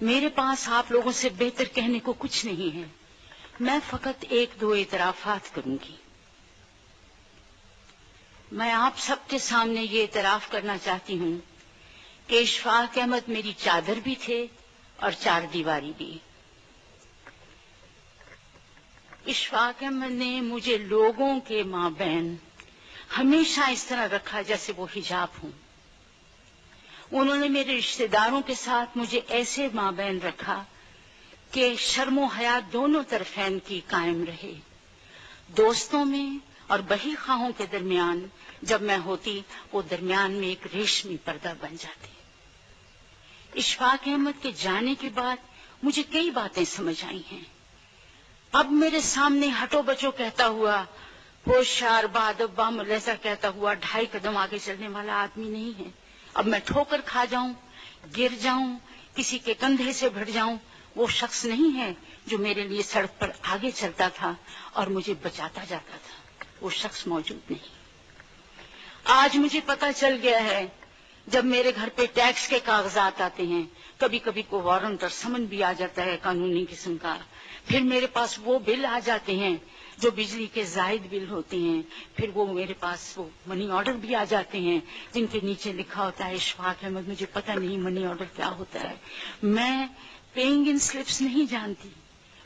میرے پاس آپ لوگوں سے بہتر کہنے کو کچھ نہیں ہے. میں فقط ایک دو اعترافات کروں گی. میں آپ سب کے سامنے یہ اعتراف کرنا چاہتی ہوں کہ اشفاق احمد میری چادر بھی تھے اور چار دیواری بھی. اشفاق احمد نے مجھے لوگوں کے مابین ہمیشہ اس طرح رکھا جیسے وہ حجاب ہوں. انہوں نے میرے رشتہ داروں کے ساتھ مجھے ایسے مابین رکھا کہ شرم و حیا دونوں طرفین کی قائم رہے. دوستوں میں اور بہی خواہوں کے درمیان جب میں ہوتی وہ درمیان میں ایک ریشمی پردہ بن جاتی. اشفاق احمد کے جانے کے بعد مجھے کئی باتیں سمجھ آئی ہیں. اب میرے سامنے ہٹو بچو کہتا ہوا، ہوشیار بادب باملیسا کہتا ہوا 2.5 قدم آگے چلنے والا آدمی نہیں ہے. اب میں ٹھوکر کھا جاؤں، گر جاؤں، کسی کے کندھے سے بھٹ جاؤں، وہ شخص نہیں ہے جو میرے لیے سڑک پر آگے چلتا تھا اور مجھے بچاتا جاتا تھا. وہ شخص موجود نہیں. آج مجھے پتا چل گیا ہے، جب میرے گھر پہ ٹیکس کے کاغذات آتے ہیں، کبھی کبھی کو وارنٹ اور سمن بھی آ جاتا ہے قانونی قسم کا، پھر میرے پاس وہ بل آ جاتے ہیں جو بجلی کے زائد بل ہوتے ہیں، پھر وہ میرے پاس وہ منی آرڈر بھی آ جاتے ہیں جن کے نیچے لکھا ہوتا ہے اشفاق احمد. مجھے پتہ نہیں منی آرڈر کیا ہوتا ہے. میں پیئنگ ان سلپس نہیں جانتی،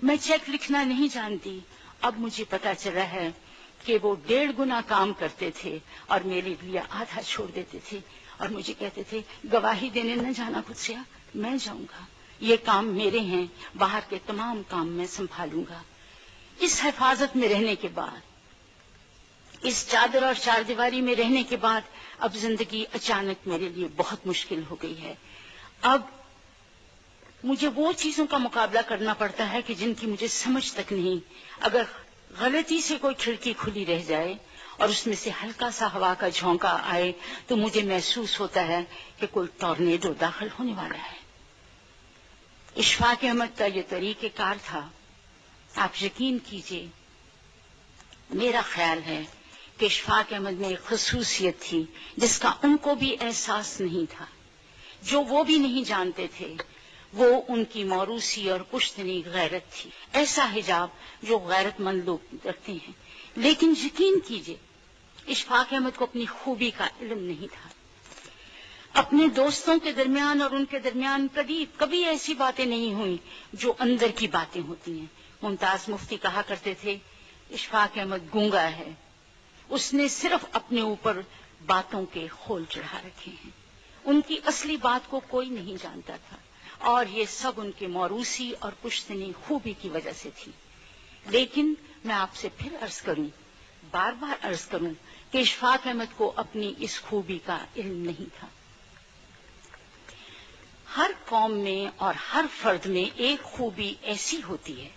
میں چیک لکھنا نہیں جانتی. اب مجھے پتا چلا ہے کہ وہ 1.5 گنا کام کرتے تھے اور میرے لیے آدھا چھوڑ دیتے تھے اور مجھے کہتے تھے گواہی دینے نہ جانا خود میں جاؤں گا، یہ کام میرے ہیں، باہر کے تمام کام میں سنبھالوں گا. اس حفاظت میں رہنے کے بعد، اس چادر اور چار دیواری میں رہنے کے بعد اب زندگی اچانک میرے لیے بہت مشکل ہو گئی ہے. اب مجھے وہ چیزوں کا مقابلہ کرنا پڑتا ہے کہ جن کی مجھے سمجھ تک نہیں. اگر غلطی سے کوئی کھڑکی کھلی رہ جائے اور اس میں سے ہلکا سا ہوا کا جھونکا آئے تو مجھے محسوس ہوتا ہے کہ کوئی ٹورنیڈو داخل ہونے والا ہے. اشفاق احمد کا یہ طریقہ کار تھا. آپ یقین کیجئے، میرا خیال ہے کہ اشفاق احمد میں ایک خصوصیت تھی جس کا ان کو بھی احساس نہیں تھا، جو وہ بھی نہیں جانتے تھے. وہ ان کی موروثی اور پشتنی غیرت تھی، ایسا حجاب جو غیرت مند لوگ رکھتے ہیں. لیکن یقین کیجئے اشفاق احمد کو اپنی خوبی کا علم نہیں تھا. اپنے دوستوں کے درمیان اور ان کے درمیان کبھی ایسی باتیں نہیں ہوئی جو اندر کی باتیں ہوتی ہیں. ممتاز مفتی کہا کرتے تھے اشفاق احمد گونگا ہے، اس نے صرف اپنے اوپر باتوں کے خول چڑھا رکھے ہیں. ان کی اصلی بات کو کوئی نہیں جانتا تھا اور یہ سب ان کے موروثی اور پشتنی خوبی کی وجہ سے تھی. لیکن میں آپ سے پھر عرض کروں، بار بار عرض کروں کہ اشفاق احمد کو اپنی اس خوبی کا علم نہیں تھا. ہر قوم میں اور ہر فرد میں ایک خوبی ایسی ہوتی ہے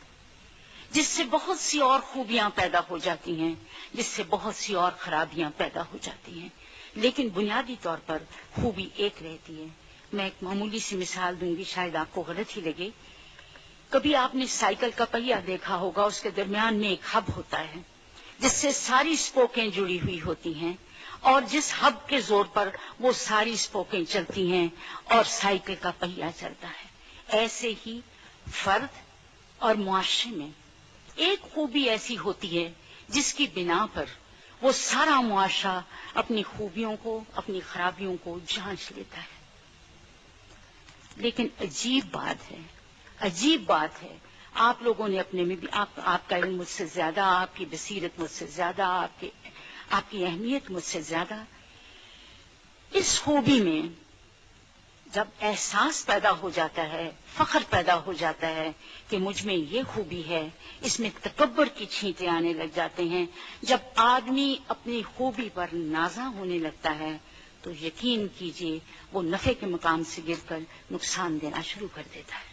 جس سے بہت سی اور خوبیاں پیدا ہو جاتی ہیں، جس سے بہت سی اور خرابیاں پیدا ہو جاتی ہیں، لیکن بنیادی طور پر خوبی ایک رہتی ہے. میں ایک معمولی سی مثال دوں گی، شاید آپ کو غلط ہی لگے. کبھی آپ نے سائیکل کا پہیہ دیکھا ہوگا، اس کے درمیان میں ایک ہب ہوتا ہے جس سے ساری اسپوکیں جڑی ہوئی ہوتی ہیں اور جس ہب کے زور پر وہ ساری اسپوکیں چلتی ہیں اور سائیکل کا پہیہ چلتا ہے. ایسے ہی فرد اور معاشرے میں ایک خوبی ایسی ہوتی ہے جس کی بنا پر وہ سارا معاشرہ اپنی خوبیوں کو، اپنی خرابیوں کو جانچ لیتا ہے. لیکن عجیب بات ہے، آپ لوگوں نے اپنے میں بھی آپ کا علم مجھ سے زیادہ، آپ کی بصیرت مجھ سے زیادہ، آپ کی اہمیت مجھ سے زیادہ. اس خوبی میں جب احساس پیدا ہو جاتا ہے، فخر پیدا ہو جاتا ہے کہ مجھ میں یہ خوبی ہے، اس میں تکبر کی چھینٹیں آنے لگ جاتے ہیں. جب آدمی اپنی خوبی پر نازاں ہونے لگتا ہے تو یقین کیجئے وہ نفع کے مقام سے گر کر نقصان دینا شروع کر دیتا ہے.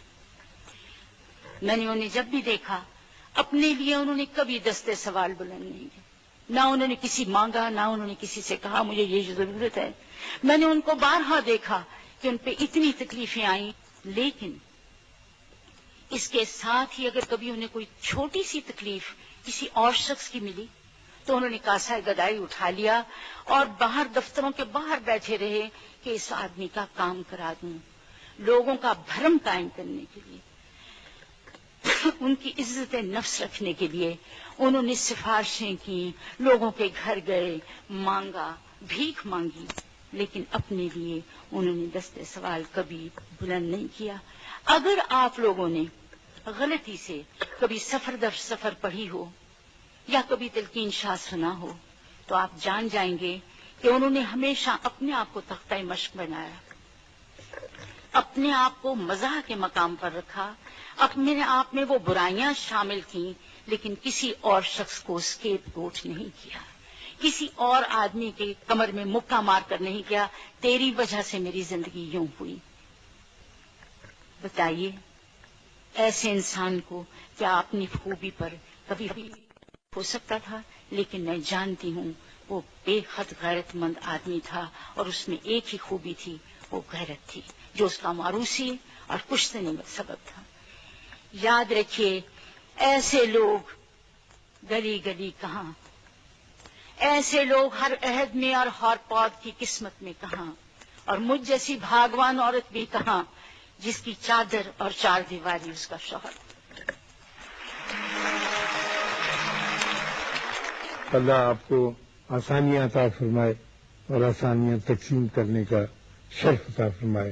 میں نے انہیں جب بھی دیکھا، اپنے لیے انہوں نے کبھی دستے سوال بلند نہیں کیے، نہ انہوں نے کسی مانگا، نہ انہوں نے کسی سے کہا مجھے یہ ضرورت ہے. میں نے ان کو بارہا دیکھا کہ ان پہ اتنی تکلیفیں آئیں، لیکن اس کے ساتھ ہی اگر کبھی انہیں کوئی چھوٹی سی تکلیف کسی اور شخص کی ملی تو انہوں نے کاسہ گدائی اٹھا لیا اور باہر دفتروں کے باہر بیٹھے رہے کہ اس آدمی کا کام کرا دوں. لوگوں کا بھرم قائم کرنے کے لیے، ان کی عزت نفس رکھنے کے لیے انہوں نے سفارشیں کی، لوگوں کے گھر گئے، مانگا، بھیک مانگی، لیکن اپنے لیے انہوں نے دستے سوال کبھی بلند نہیں کیا۔ اگر آپ لوگوں نے غلطی سے کبھی سفر در سفر پڑھی ہو یا کبھی تلقین شاہ سنا ہو تو آپ جان جائیں گے کہ انہوں نے ہمیشہ اپنے آپ کو تختہ مشق بنایا، اپنے آپ کو مزاح کے مقام پر رکھا، اپنے آپ میں وہ برائیاں شامل کیں، لیکن کسی اور شخص کو اسکیپ گوٹ نہیں کیا، کسی اور آدمی کے کمر میں مکہ مار کر نہیں کیا تیری وجہ سے میری زندگی یوں ہوئی۔ بتائیے ایسے انسان کو کیا اپنی خوبی پر کبھی ہو سکتا تھا؟ لیکن میں جانتی ہوں وہ بے حد غیرت مند آدمی تھا، اور اس میں ایک ہی خوبی تھی، وہ غیرت تھی، جو اس کا ماروثی اور کشتنے کا سبب تھا۔ یاد رکھیے ایسے لوگ گلی گلی کہاں، ایسے لوگ ہر عہد میں اور ہر پود کی قسمت میں کہاں، اور مجھ جیسی بھاگوان عورت بھی کہاں جس کی چادر اور چار دیواری اس کا شوہر۔ اللہ آپ کو آسانیاں عطا فرمائے اور آسانیاں تقسیم کرنے کا شرف عطا فرمائے۔